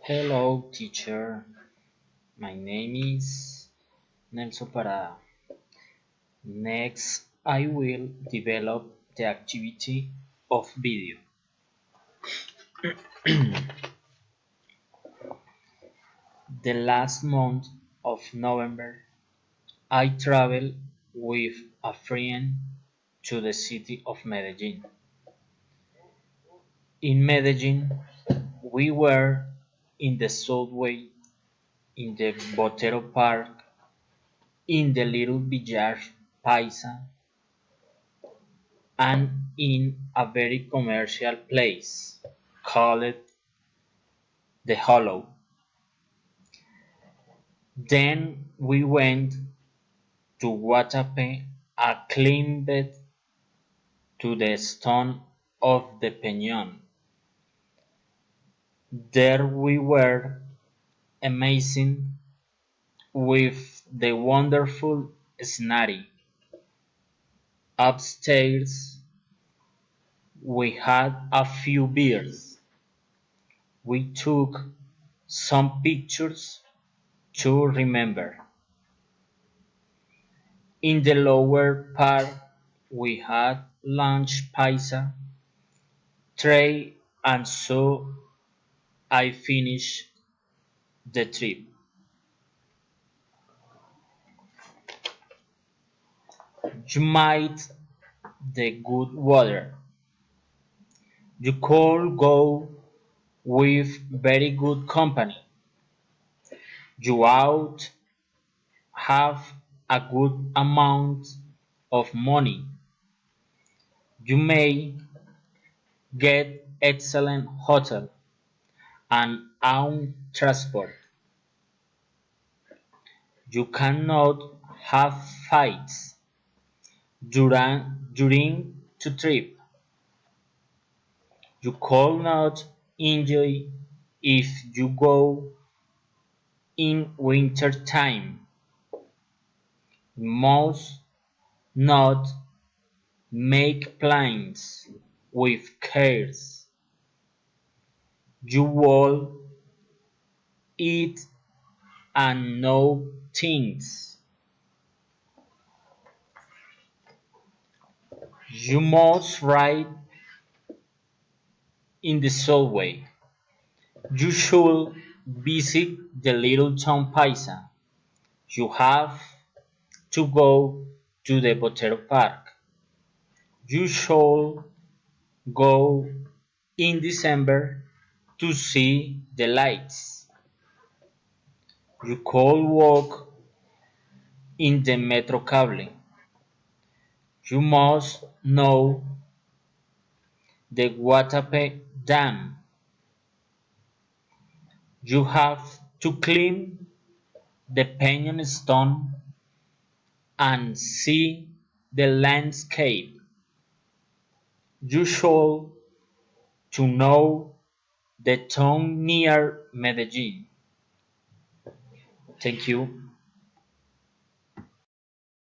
Hello, teacher. My name is Nelpa. Next, I will develop the activity of video. The last month of November, I traveled with a friend to the city of Medellin. In Medellin, we were in the subway, in the Botero Park, in the little village Paisa, and in a very commercial place called the Hollow. Then we went to Guatape and climbed to the stone of the Peñón. There we were amazing with the wonderful scenery. Upstairs we had a few beers. We took some pictures to remember. In the lower part we had lunch paisa tray and so I finished the trip. You might the good weather. You could go with very good company. You out have a good amount of money. You may get excellent hotel and own transport. You cannot have fights during the trip. You could not enjoy if you go in winter time. You must not make plans with cares. You will eat and know things. You must ride in the subway. You should visit the little town Paisa. You have to go to the Botero Park. You should go in December to see the lights. You could walk in the metro cable. You must know the Guatape Dam. You have to climb the Peñon Stone and see the landscape. You should to know the town near Medellin. Thank you.